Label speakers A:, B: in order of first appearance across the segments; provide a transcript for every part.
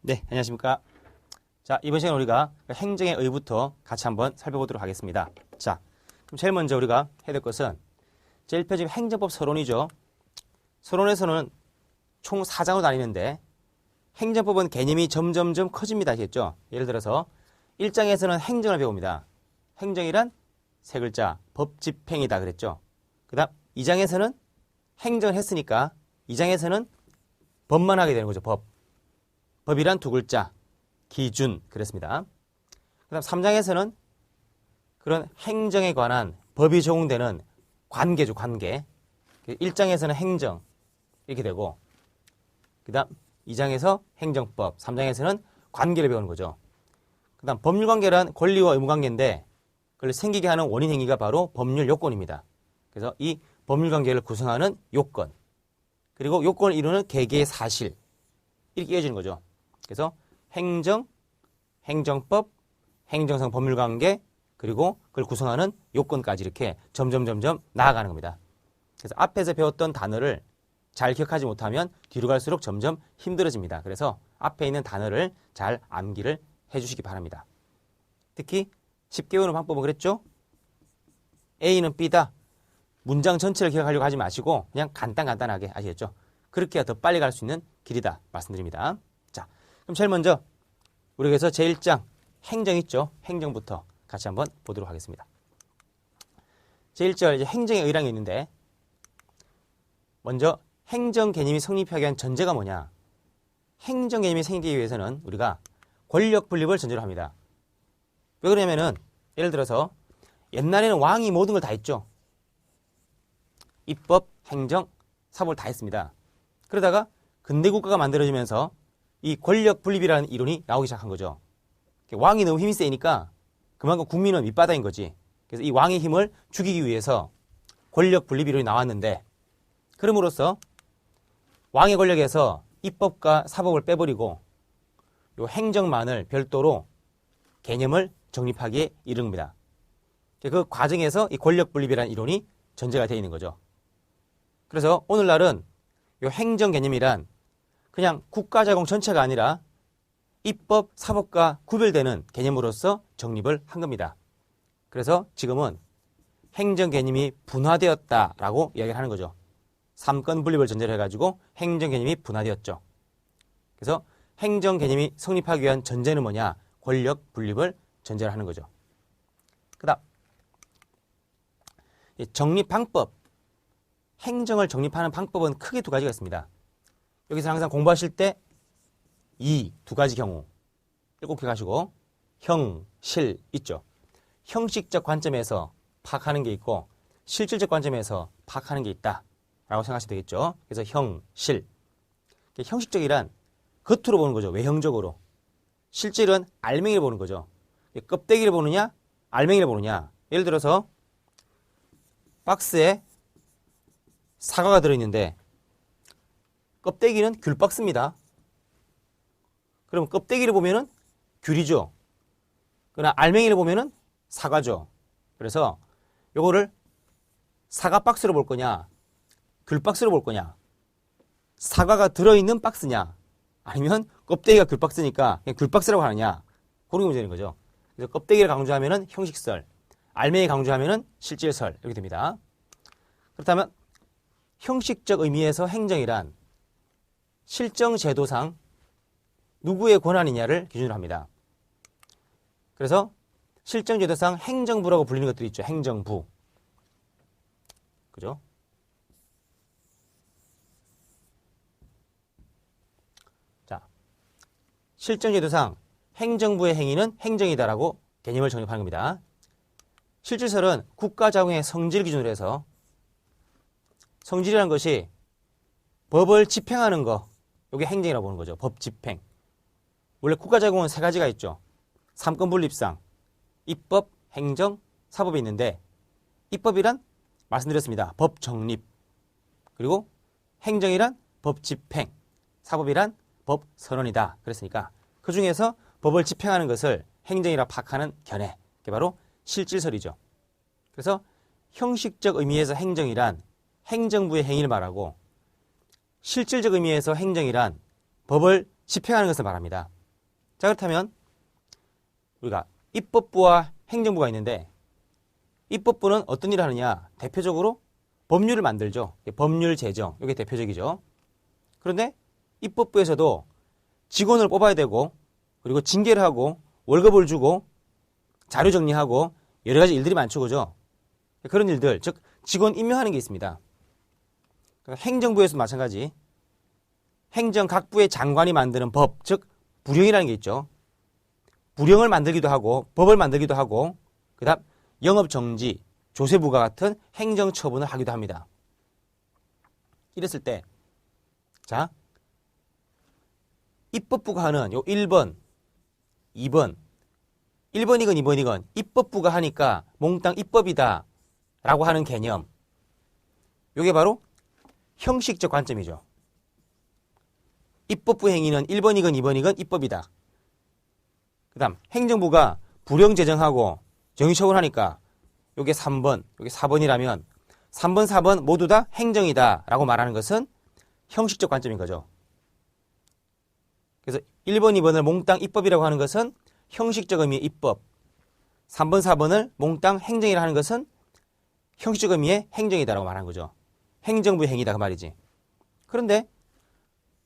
A: 네, 안녕하십니까. 자, 이번 시간에 우리가 행정의 의부터 같이 한번 살펴보도록 하겠습니다. 자, 그럼 제일 먼저 우리가 해야 될 것은 제일 표지 행정법 서론이죠. 서론에서는 총 4장으로 나뉘는데 행정법은 개념이 점점점 커집니다. 아시겠죠? 예를 들어서 1장에서는 행정을 배웁니다. 행정이란 세 글자, 법 집행이다 그랬죠. 그 다음 2장에서는 행정을 했으니까 2장에서는 법만 하게 되는 거죠. 법이란 두 글자, 기준 그랬습니다. 그 다음 3장에서는 그런 행정에 관한 법이 적용되는 관계죠. 관계. 1장에서는 행정 이렇게 되고 그 다음 2장에서 행정법, 3장에서는 관계를 배우는 거죠. 그 다음 법률관계란 권리와 의무관계인데 그걸 생기게 하는 원인 행위가 바로 법률 요건입니다. 그래서 이 법률관계를 구성하는 요건 그리고 요건을 이루는 개개의 사실 이렇게 이어지는 거죠. 그래서 행정, 행정법, 행정상 법률관계 그리고 그걸 구성하는 요건까지 이렇게 점점 나아가는 겁니다. 그래서 앞에서 배웠던 단어를 잘 기억하지 못하면 뒤로 갈수록 점점 힘들어집니다. 그래서 앞에 있는 단어를 잘 암기를 해주시기 바랍니다. 특히 쉽게 외우는 방법은 그랬죠? A는 B다. 문장 전체를 기억하려고 하지 마시고 그냥 간단하게 아시겠죠? 그렇게 해야 더 빨리 갈 수 있는 길이다 말씀드립니다. 자, 그럼 제일 먼저 우리가 제1장 행정 있죠? 행정부터 같이 한번 보도록 하겠습니다. 제1절 이제 행정의 의랑이 있는데 먼저 행정 개념이 성립하기 위한 전제가 뭐냐? 행정 개념이 생기기 위해서는 우리가 권력 분립을 전제로 합니다. 왜 그러냐면은 예를 들어서 옛날에는 왕이 모든 걸 다 했죠. 입법, 행정, 사법을 다 했습니다. 그러다가 근대 국가가 만들어지면서 이 권력 분립이라는 이론이 나오기 시작한 거죠. 왕이 너무 힘이 세니까 그만큼 국민은 밑바닥인 거지. 그래서 이 왕의 힘을 죽이기 위해서 권력 분립 이론이 나왔는데 그럼으로써 왕의 권력에서 입법과 사법을 빼버리고 요 행정만을 별도로 개념을 정립하기에 이른 겁니다. 그 과정에서 이 권력 분립이라는 이론이 전제가 되어 있는 거죠. 그래서 오늘날은 요 행정 개념이란 그냥 국가자공 전체가 아니라 입법, 사법과 구별되는 개념으로서 정립을 한 겁니다. 그래서 지금은 행정 개념이 분화되었다라고 이야기를 하는 거죠. 3권 분립을 전제로 해가지고 행정 개념이 분화되었죠. 그래서 행정 개념이 성립하기 위한 전제는 뭐냐? 권력 분립을 전제로 하는 거죠. 그 다음 정립 방법. 행정을 정립하는 방법은 크게 두 가지가 있습니다. 여기서 항상 공부하실 때 이 두 가지 경우 꼭 기억하시고 형, 실 있죠. 형식적 관점에서 파악하는 게 있고 실질적 관점에서 파악하는 게 있다라고 생각하시면 되겠죠. 그래서 형, 실. 형식적이란 겉으로 보는 거죠. 외형적으로. 실질은 알맹이를 보는 거죠. 껍데기를 보느냐 알맹이를 보느냐. 예를 들어서 박스에 사과가 들어있는데 껍데기는 귤박스입니다. 그럼 껍데기를 보면은 귤이죠. 그러나 알맹이를 보면은 사과죠. 그래서 요거를 사과 박스로 볼 거냐 귤박스로 볼 거냐 사과가 들어있는 박스냐 아니면 껍데기가 귤박스니까 그냥 귤박스라고 하느냐 그런 게 문제인 거죠. 그래서 껍데기를 강조하면은 형식설 알맹이 강조하면은 실질설 이렇게 됩니다. 그렇다면 형식적 의미에서 행정이란 실정 제도상 누구의 권한이냐를 기준으로 합니다. 그래서 실정 제도상 행정부라고 불리는 것들이 있죠. 행정부. 그죠? 자, 실정 제도상 행정부의 행위는 행정이다라고 개념을 정립하는 겁니다. 실질설은 국가자금의 성질 기준으로 해서 성질이라는 것이 법을 집행하는 거, 이게 행정이라고 보는 거죠. 법 집행. 원래 국가자금은 세 가지가 있죠. 3권 분립상 입법, 행정, 사법이 있는데 입법이란 말씀드렸습니다. 법 정립. 그리고 행정이란 법 집행, 사법이란 법 선언이다. 그랬으니까 그 중에서 법을 집행하는 것을 행정이라 파악하는 견해. 그게 바로 실질설이죠. 그래서 형식적 의미에서 행정이란 행정부의 행위를 말하고 실질적 의미에서 행정이란 법을 집행하는 것을 말합니다. 자, 그렇다면 우리가 입법부와 행정부가 있는데 입법부는 어떤 일을 하느냐? 대표적으로 법률을 만들죠. 법률 제정, 이게 대표적이죠. 그런데 입법부에서도 직원을 뽑아야 되고 그리고 징계를 하고 월급을 주고 자료 정리하고 여러 가지 일들이 많죠. 그죠? 그런 일들, 즉 직원 임명하는 게 있습니다. 행정부에서도 마찬가지. 행정 각부의 장관이 만드는 법, 즉 부령이라는 게 있죠. 부령을 만들기도 하고 법을 만들기도 하고 그다음 영업정지, 조세부가 같은 행정처분을 하기도 합니다. 이랬을 때 자, 입법부가 하는 요 1번, 2번 1번이건 2번이건 입법부가 하니까 몽땅 입법이다 라고 하는 개념, 요게 바로 형식적 관점이죠. 입법부 행위는 1번이건 2번이건 입법이다. 그 다음 행정부가 부령 제정하고 정의처분하니까 요게 3번, 요게 4번이라면 3번, 4번 모두 다 행정이다 라고 말하는 것은 형식적 관점인 거죠. 그래서 1번, 2번을 몽땅 입법이라고 하는 것은 형식적 의미의 입법, 3번, 4번을 몽땅 행정이라 하는 것은 형식적 의미의 행정이다라고 말하는 거죠. 행정부의 행위다 그 말이지. 그런데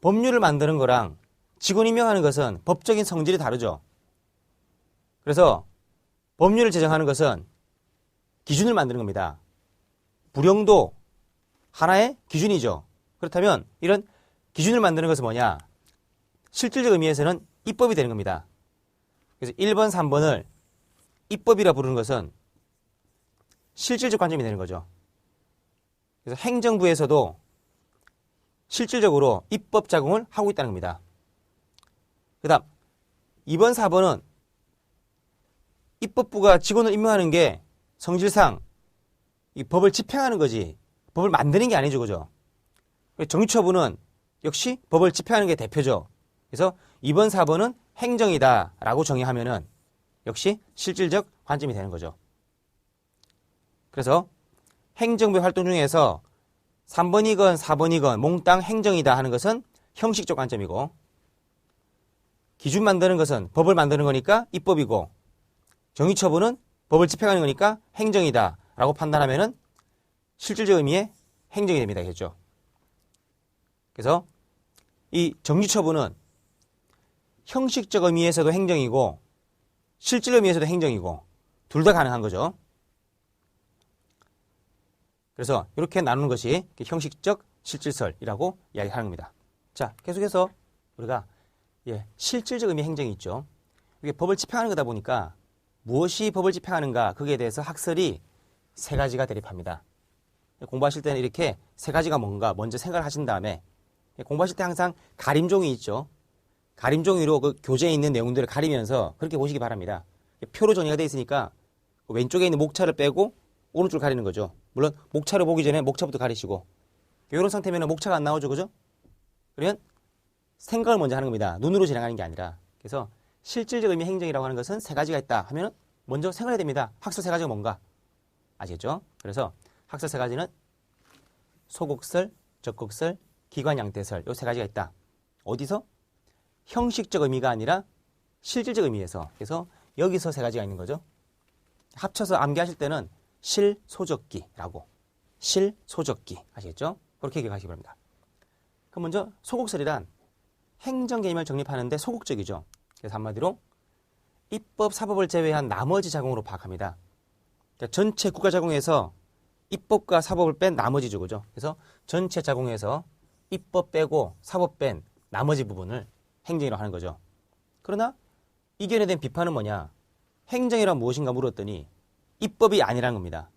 A: 법률을 만드는 거랑 직원 임명하는 것은 법적인 성질이 다르죠. 그래서 법률을 제정하는 것은 기준을 만드는 겁니다. 부령도 하나의 기준이죠. 그렇다면 이런 기준을 만드는 것은 뭐냐? 실질적 의미에서는 입법이 되는 겁니다. 그래서 1번, 3번을 입법이라 부르는 것은 실질적 관점이 되는 거죠. 그래서 행정부에서도 실질적으로 입법 작용을 하고 있다는 겁니다. 그 다음 2번, 4번은 입법부가 직원을 임명하는 게 성질상 이 법을 집행하는 거지 법을 만드는 게 아니죠. 그죠? 정치처분은 역시 법을 집행하는 게 대표죠. 그래서 2번, 4번은 행정이다 라고 정의하면은 역시 실질적 관점이 되는 거죠. 그래서 행정부의 활동 중에서 3번이건 4번이건 몽땅 행정이다 하는 것은 형식적 관점이고, 기준 만드는 것은 법을 만드는 거니까 입법이고, 정의처분은 법을 집행하는 거니까 행정이다 라고 판단하면은 실질적 의미의 행정이 됩니다. 겠죠. 그래서 이 정지처분은 형식적 의미에서도 행정이고 실질 의미에서도 행정이고 둘 다 가능한 거죠. 그래서 이렇게 나누는 것이 형식적 실질설이라고 이야기하는 겁니다. 자, 계속해서 우리가 실질적 의미 행정이 있죠. 이게 법을 집행하는 거다 보니까 무엇이 법을 집행하는가, 거기에 대해서 학설이 세 가지가 대립합니다. 공부하실 때는 이렇게 세 가지가 뭔가 먼저 생각을 하신 다음에, 공부하실 때 항상 가림종이 있죠. 가림종이로 그 교재에 있는 내용들을 가리면서 그렇게 보시기 바랍니다. 표로 정리가 되어 있으니까 왼쪽에 있는 목차를 빼고 오른쪽을 가리는 거죠. 물론 목차를 보기 전에 목차부터 가리시고, 이런 상태면 목차가 안 나오죠. 그죠? 그러면 생각을 먼저 하는 겁니다. 눈으로 진행하는 게 아니라. 그래서 실질적 의미 행정이라고 하는 것은 세 가지가 있다 하면 먼저 생각해야 됩니다. 학설 세 가지가 뭔가 아시겠죠? 그래서 학설 세 가지는 소곡설, 적곡설, 기관양태설, 이 세 가지가 있다. 어디서? 형식적 의미가 아니라 실질적 의미에서. 그래서 여기서 세 가지가 있는 거죠. 합쳐서 암기하실 때는 실소적기라고, 실소적기 아시겠죠? 그렇게 기억하시기 바랍니다. 그럼 먼저 소곡설이란 행정 개념을 정립하는데 소극적이죠. 그래서 한마디로 입법, 사법을 제외한 나머지 작용으로 파악합니다. 그러니까 전체 국가 작용에서 입법과 사법을 뺀 나머지죠. 그죠? 그래서 전체 작용에서 입법 빼고 사법 뺀 나머지 부분을 행정이라고 하는 거죠. 그러나 이견에 대한 비판은 뭐냐? 행정이란 무엇인가 물었더니 입법이 아니라는 겁니다.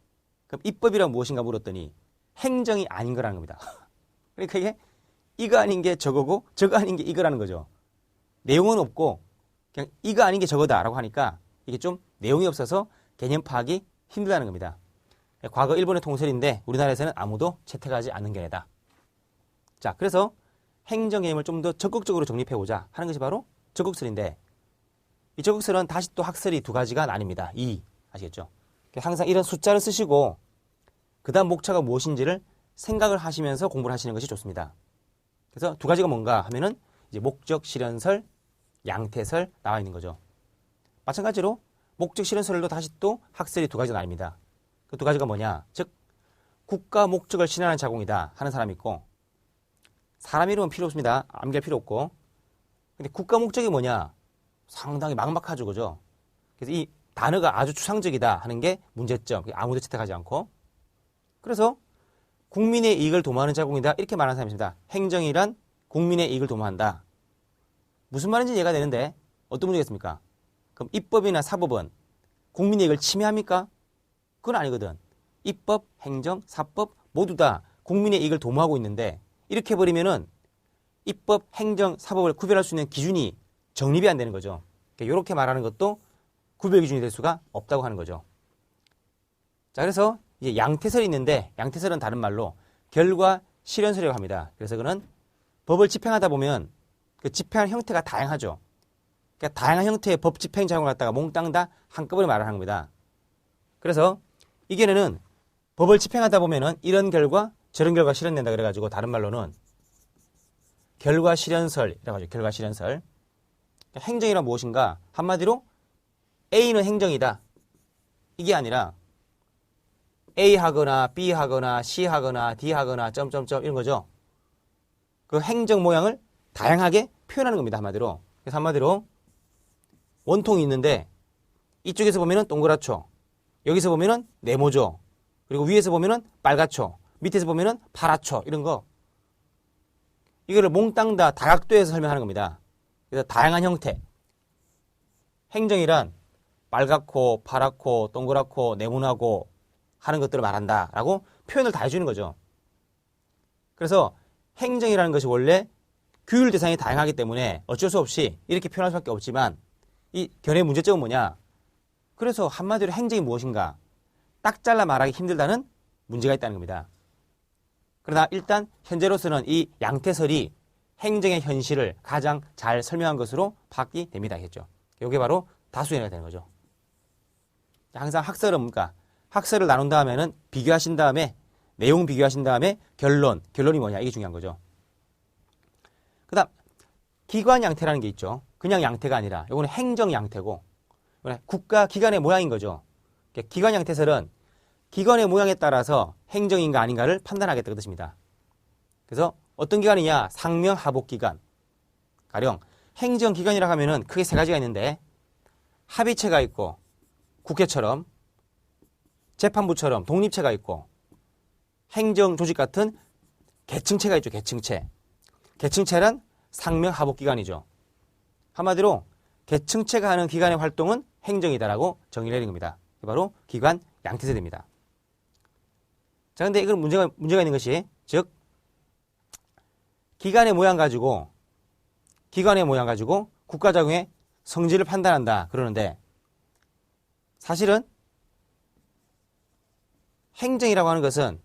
A: 그럼 입법이란 무엇인가 물었더니 행정이 아닌 거라는 겁니다. 그러니까 이게 이거 아닌 게 저거고 저거 아닌 게 이거라는 거죠. 내용은 없고 그냥 이거 아닌 게 저거다라고 하니까 이게 좀 내용이 없어서 개념 파악이 힘들다는 겁니다. 과거 일본의 통설인데 우리나라에서는 아무도 채택하지 않는 견해다. 자, 그래서 행정 개념을 좀 더 적극적으로 정립해보자 하는 것이 바로 적극설인데, 이 적극설은 다시 또 학설이 두 가지가 나뉩니다. 2 아시겠죠? 항상 이런 숫자를 쓰시고 그 다음 목차가 무엇인지를 생각을 하시면서 공부를 하시는 것이 좋습니다. 그래서 두 가지가 뭔가 하면은 이제 목적 실현설, 양태설 나와 있는 거죠. 마찬가지로 목적 실현설도 다시 또 학설이 두 가지가 나뉩니다. 그 두 가지가 뭐냐? 즉 국가 목적을 실현하는 자공이다 하는 사람이 있고, 사람 이름은 필요 없습니다. 암기할 필요 없고. 근데 국가 목적이 뭐냐? 상당히 막막하죠, 그죠? 그래서 이 단어가 아주 추상적이다 하는 게 문제점. 아무도 채택하지 않고. 그래서 국민의 이익을 도모하는 자공이다 이렇게 말하는 사람이 있습니다. 행정이란 국민의 이익을 도모한다. 무슨 말인지 이해가 되는데 어떤 문제겠습니까? 그럼 입법이나 사법은 국민의 이익을 침해합니까? 그건 아니거든. 입법, 행정, 사법 모두 다 국민의 이익을 도모하고 있는데, 이렇게 해버리면은 입법, 행정, 사법을 구별할 수 있는 기준이 정립이 안 되는 거죠. 그러니까 이렇게 말하는 것도 구별 기준이 될 수가 없다고 하는 거죠. 자, 그래서 이제 양태설이 있는데, 양태설은 다른 말로 결과 실현설이라고 합니다. 그래서 그는 법을 집행하다 보면 그 집행하는 형태가 다양하죠. 그러니까 다양한 형태의 법 집행 작용을 갖다가 몽땅 다 한꺼번에 말하는 겁니다. 그래서 이 견해는 법을 집행하다 보면은 이런 결과 저런 결과 실현된다 그래가지고 다른 말로는 결과 실현설이라고 하죠. 결과 실현설. 그러니까 행정이란 무엇인가? 한마디로 A는 행정이다. 이게 아니라 A 하거나 B 하거나 C 하거나 D 하거나 점점점 이런 거죠. 그 행정 모양을 다양하게 표현하는 겁니다. 한마디로. 그래서 한마디로 원통이 있는데 이쪽에서 보면은 동그랗죠. 여기서 보면은 네모죠. 그리고 위에서 보면은 빨갛죠. 밑에서 보면은 파랗죠. 이런 거. 이거를 몽땅 다 다각도에서 설명하는 겁니다. 그래서 다양한 형태. 행정이란 빨갛고 파랗고 동그랗고 네모나고 하는 것들을 말한다 라고 표현을 다 해주는 거죠. 그래서 행정이라는 것이 원래 규율 대상이 다양하기 때문에 어쩔 수 없이 이렇게 표현할 수밖에 없지만, 이 견해의 문제점은 뭐냐? 그래서 한마디로 행정이 무엇인가? 딱 잘라 말하기 힘들다는 문제가 있다는 겁니다. 그러나 일단 현재로서는 이 양태설이 행정의 현실을 가장 잘 설명한 것으로 파악이 됩니다. 겠죠. 이게 바로 다수연애가 되는 거죠. 항상 학설은 뭡니까? 학설을 나눈 다음에는 비교하신 다음에 내용 비교하신 다음에 결론이 뭐냐? 이게 중요한 거죠. 그 다음 기관 양태라는 게 있죠. 그냥 양태가 아니라 이거는 행정 양태고 국가 기관의 모양인 거죠. 기관 양태설은 기관의 모양에 따라서 행정인가 아닌가를 판단하겠다 그 뜻입니다. 그래서 어떤 기관이냐? 상명하복기관. 가령 행정기관이라고 하면은 크게 세 가지가 있는데, 합의체가 있고 국회처럼, 재판부처럼 독립체가 있고, 행정조직 같은 계층체가 있죠. 계층체. 계층체란 상명하복기관이죠. 한마디로 계층체가 하는 기관의 활동은 행정이다라고 정의를 내린 겁니다. 바로 기관 양태설입니다. 자, 근데 이건 문제가 있는 것이, 즉 기관의 모양 가지고 국가작용의 성질을 판단한다 그러는데, 사실은 행정이라고 하는 것은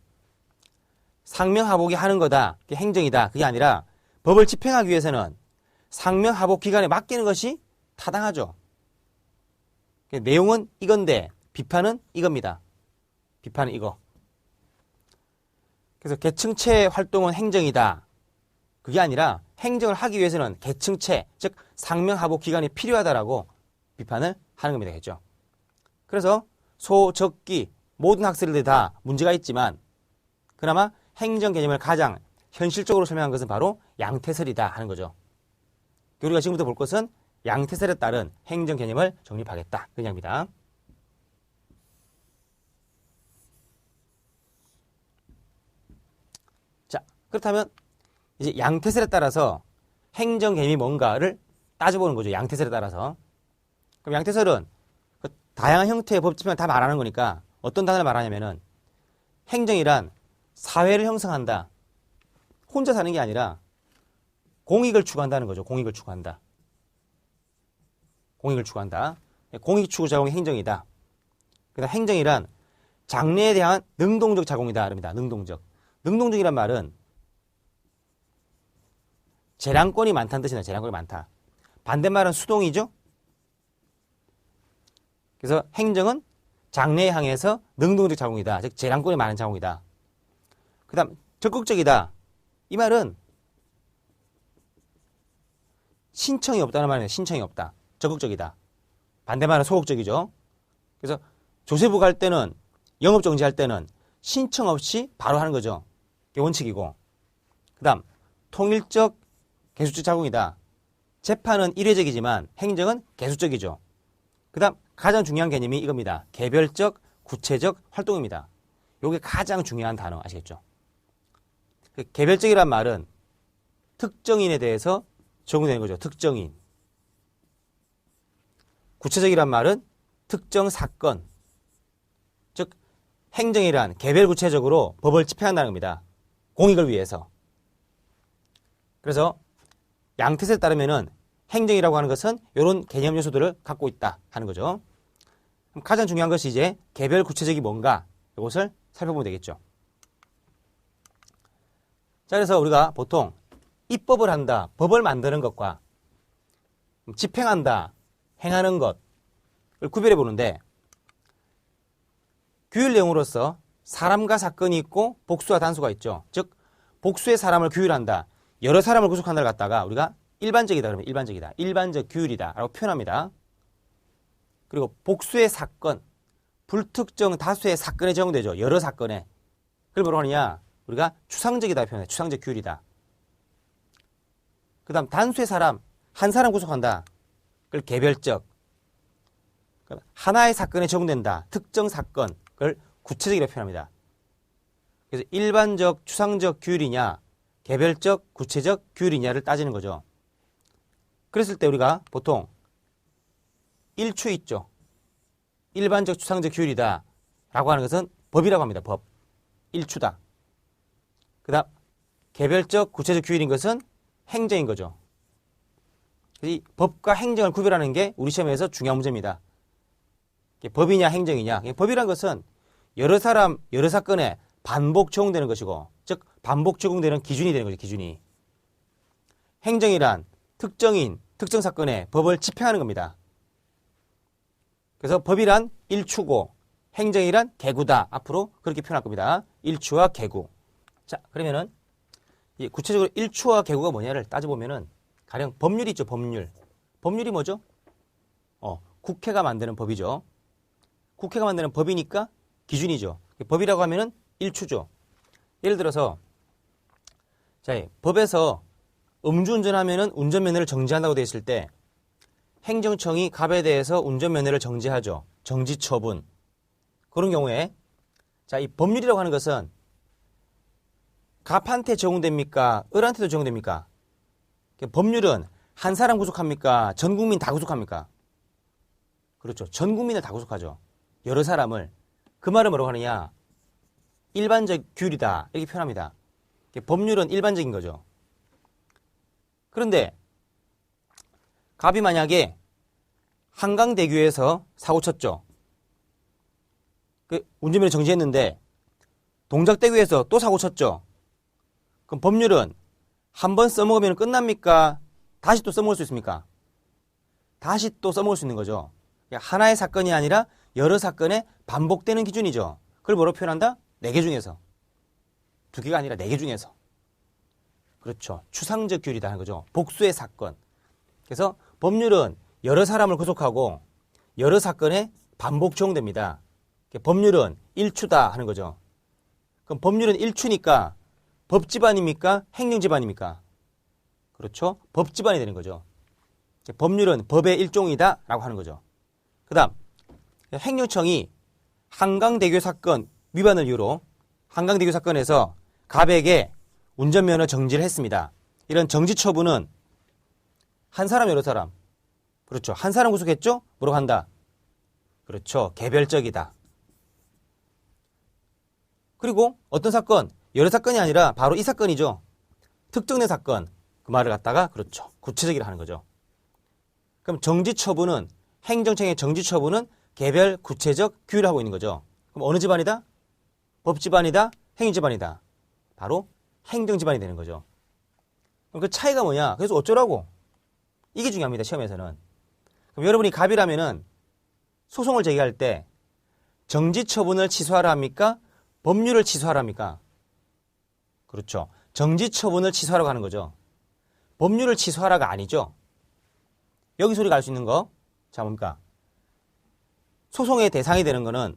A: 상명하복이 하는 거다, 그게 행정이다, 그게 아니라 법을 집행하기 위해서는 상명하복 기관에 맡기는 것이 타당하죠. 내용은 이건데 비판은 이겁니다. 비판은 이거. 그래서 계층체 활동은 행정이다. 그게 아니라 행정을 하기 위해서는 계층체, 즉 상명하복 기관이 필요하다라고 비판을 하는 겁니다. 겠죠. 그래서 소, 적, 기 모든 학설들이 다 문제가 있지만 그나마 행정 개념을 가장 현실적으로 설명한 것은 바로 양태설이다 하는 거죠. 우리가 지금부터 볼 것은 양태설에 따른 행정 개념을 정립하겠다. 그 얘기입니다. 자, 그렇다면 이제 양태설에 따라서 행정 개념이 뭔가를 따져보는 거죠. 양태설에 따라서. 그럼 양태설은 그 다양한 형태의 법 집행을 다 말하는 거니까 어떤 단어를 말하냐면은 행정이란 사회를 형성한다. 혼자 사는 게 아니라 공익을 추구한다는 거죠. 공익을 추구한다. 공익을 추구한다. 공익 추구 작용이 행정이다. 그다음 행정이란 장래에 대한 능동적 작용이다. 그럽니다. 능동적. 능동적이란 말은 재량권이 많다는 뜻이나 재량권이 많다. 반대말은 수동이죠. 그래서 행정은 장래에 향해서 능동적 작용이다. 즉 재량권이 많은 작용이다. 그 다음 적극적이다. 이 말은 신청이 없다는 말이에요. 신청이 없다. 적극적이다. 반대말은 소극적이죠. 그래서 조세부 갈 때는 영업 정지할 때는 신청 없이 바로 하는 거죠. 이게 원칙이고. 그다음 통일적 개수적 작용이다. 재판은 일회적이지만 행정은 개수적이죠. 그다음 가장 중요한 개념이 이겁니다. 개별적 구체적 활동입니다. 이게 가장 중요한 단어 아시겠죠? 개별적이란 말은 특정인에 대해서 적용되는 거죠. 특정인. 구체적이란 말은 특정 사건. 즉 행정이란 개별 구체적으로 법을 집행한다는 겁니다. 공익을 위해서. 그래서 양태에 따르면은 행정이라고 하는 것은 이런 개념 요소들을 갖고 있다 하는 거죠. 그럼 가장 중요한 것이 이제 개별 구체적이 뭔가 이것을 살펴보면 되겠죠. 자, 그래서 우리가 보통 입법을 한다, 법을 만드는 것과 집행한다, 행하는 것을 구별해 보는데 규율 내용으로서 사람과 사건이 있고 복수와 단수가 있죠. 즉 복수의 사람을 규율한다, 여러 사람을 구속한다를 갖다가 우리가 일반적이다 그러면 일반적이다, 일반적 규율이다 라고 표현합니다. 그리고 복수의 사건, 불특정 다수의 사건에 적용되죠. 여러 사건에. 그걸 뭐라고 하느냐, 우리가 추상적이다 표현해. 추상적 규율이다. 그 다음 단수의 사람, 한 사람 구속한다. 그걸 개별적. 하나의 사건에 적용된다. 특정 사건. 그걸 구체적이라고 표현합니다. 그래서 일반적, 추상적 규율이냐, 개별적, 구체적 규율이냐를 따지는 거죠. 그랬을 때 우리가 보통 일추 있죠. 일반적, 추상적 규율이다 라고 하는 것은 법이라고 합니다. 법. 일추다. 그 다음 개별적, 구체적 규율인 것은 행정인 거죠. 이 법과 행정을 구별하는 게 우리 시험에서 중요한 문제입니다. 법이냐 행정이냐. 법이란 것은 여러 사람, 여러 사건에 반복 적용되는 것이고, 즉 반복 적용되는 기준이 되는 거죠. 기준이. 행정이란 특정인, 특정 사건에 법을 집행하는 겁니다. 그래서 법이란 일추고 행정이란 개구다. 앞으로 그렇게 표현할 겁니다. 일추와 개구. 자, 그러면은 구체적으로 일추와 개구가 뭐냐를 따져보면은 가령 법률이 있죠. 법률. 법률이 뭐죠? 국회가 만드는 법이죠. 국회가 만드는 법이니까 기준이죠. 법이라고 하면은 일추죠. 예를 들어서 자, 법에서 음주운전하면은 운전면허를 정지한다고 되어 있을 때 행정청이 갑에 대해서 운전면허를 정지하죠. 정지처분. 그런 경우에 자, 이 법률이라고 하는 것은 갑한테 적용됩니까? 을한테도 적용됩니까? 법률은 한 사람 구속합니까? 전 국민 다 구속합니까? 그렇죠. 전 국민을 다 구속하죠. 여러 사람을. 그 말은 뭐라고 하느냐? 일반적 규율이다. 이렇게 표현합니다. 법률은 일반적인 거죠. 그런데 갑이 만약에 한강대교에서 사고 쳤죠. 운전면허 정지했는데 동작대교에서 또 사고 쳤죠. 그럼 법률은 한 번 써먹으면 끝납니까? 다시 또 써먹을 수 있습니까? 다시 또 써먹을 수 있는 거죠. 하나의 사건이 아니라 여러 사건에 반복되는 기준이죠. 그걸 뭐로 표현한다? 4개 중에서. 2개가 아니라 4개 중에서. 그렇죠. 추상적 규율이다 하는 거죠. 복수의 사건. 그래서 법률은 여러 사람을 구속하고 여러 사건에 반복 적용됩니다. 법률은 일추다 하는 거죠. 그럼 법률은 일추니까 법집안입니까? 행정집안입니까? 그렇죠. 법집안이 되는 거죠. 법률은 법의 일종이다 라고 하는 거죠. 그 다음 행정청이 한강대교 사건 위반을 이유로 한강대교 사건에서 갑에게 운전면허 정지를 했습니다. 이런 정지 처분은 한 사람 여러 사람. 그렇죠. 한 사람 구속했죠? 뭐라고 한다? 그렇죠. 개별적이다. 그리고 어떤 사건? 여러 사건이 아니라 바로 이 사건이죠. 특정된 사건. 그 말을 갖다가 그렇죠. 구체적이라 하는 거죠. 그럼 정지 처분은 행정청의 정지 처분은 개별 구체적 규율을 하고 있는 거죠. 그럼 어느 집안이다? 법 집안이다? 행정 집안이다? 바로 행정 집안이 되는 거죠. 그럼 그 차이가 뭐냐? 그래서 어쩌라고? 이게 중요합니다. 시험에서는. 그럼 여러분이 갑이라면은 소송을 제기할 때 정지 처분을 취소하라 합니까? 법률을 취소하라 합니까? 그렇죠. 정지 처분을 취소하라고 하는 거죠. 법률을 취소하라가 아니죠. 여기서 우리가 알 수 있는 거, 자, 뭡니까? 소송의 대상이 되는 거는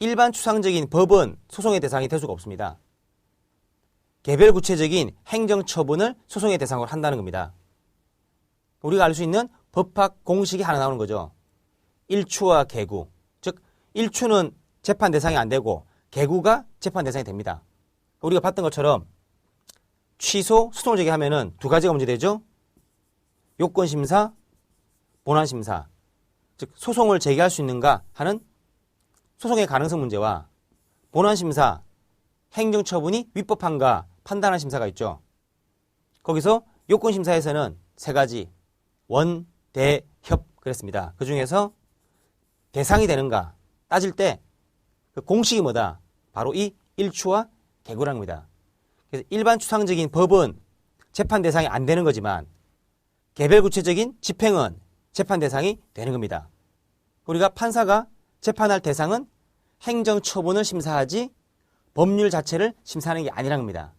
A: 일반 추상적인 법은 소송의 대상이 될 수가 없습니다. 개별 구체적인 행정처분을 소송의 대상으로 한다는 겁니다. 우리가 알 수 있는 법학 공식이 하나 나오는 거죠. 일추와 개구. 즉, 일추는 재판 대상이 안 되고 개구가 재판 대상이 됩니다. 우리가 봤던 것처럼 취소, 소송을 제기하면은 두 가지가 문제되죠. 요건심사, 본안심사. 즉, 소송을 제기할 수 있는가 하는 소송의 가능성 문제와 본안심사, 행정처분이 위법한가 판단하는 심사가 있죠. 거기서 요건심사에서는 세 가지 원, 대, 협 그랬습니다. 그 중에서 대상이 되는가 따질 때 그 공식이 뭐다? 바로 이 일추와 개구라는 겁니다. 그래서 일반 추상적인 법은 재판 대상이 안 되는 거지만 개별 구체적인 집행은 재판 대상이 되는 겁니다. 우리가 판사가 재판할 대상은 행정처분을 심사하지 법률 자체를 심사하는 게 아니라는 겁니다.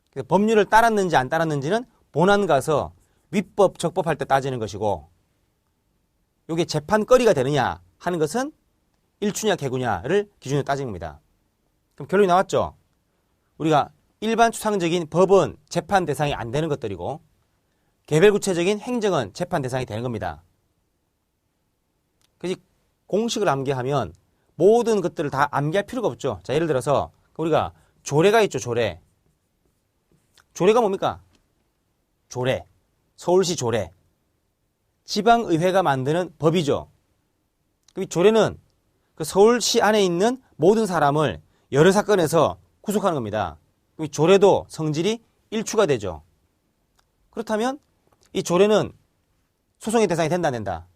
A: 그래서 법률을 따랐는지 안 따랐는지는 본안 가서 위법, 적법할 때 따지는 것이고 이게 재판거리가 되느냐 하는 것은 일추냐 개구냐를 기준으로 따지는 겁니다. 그럼 결론이 나왔죠? 우리가 일반 추상적인 법은 재판 대상이 안 되는 것들이고 개별 구체적인 행정은 재판 대상이 되는 겁니다. 그래서 공식을 암기하면 모든 것들을 다 암기할 필요가 없죠. 자, 예를 들어서 우리가 조례가 있죠. 조례. 조례가 뭡니까? 조례. 서울시 조례. 지방의회가 만드는 법이죠. 이 조례는 그 서울시 안에 있는 모든 사람을 여러 사건에서 구속하는 겁니다. 이 조례도 성질이 일추가 되죠. 그렇다면 이 조례는 소송의 대상이 된다 안 된다?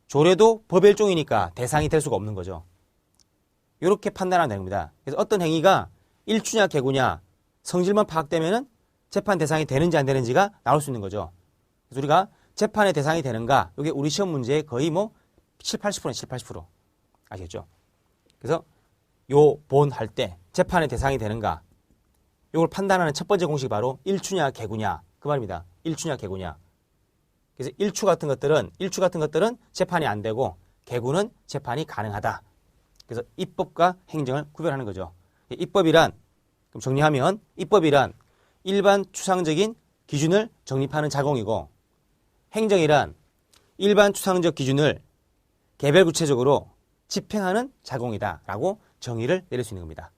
A: 조례도 법의 일종이니까 대상이 될 수가 없는 거죠. 이렇게 판단하면 되는 겁니다. 그래서 어떤 행위가 일추냐 개구냐 성질만 파악되면은 재판 대상이 되는지 안 되는지가 나올 수 있는 거죠. 그래서 우리가 재판의 대상이 되는가 이게 우리 시험 문제의 거의 뭐 70, 80% 아시겠죠? 그래서 요 본 할 때 재판의 대상이 되는가 이걸 판단하는 첫 번째 공식이 바로 일추냐 개구냐 그 말입니다. 일추냐 개구냐. 그래서 일추 같은 것들은 재판이 안 되고 개구는 재판이 가능하다. 그래서 입법과 행정을 구별하는 거죠. 입법이란 그럼 정리하면 입법이란 일반 추상적인 기준을 정립하는 자공이고 행정이란 일반 추상적 기준을 개별 구체적으로 집행하는 자공이다라고 정의를 내릴 수 있는 겁니다.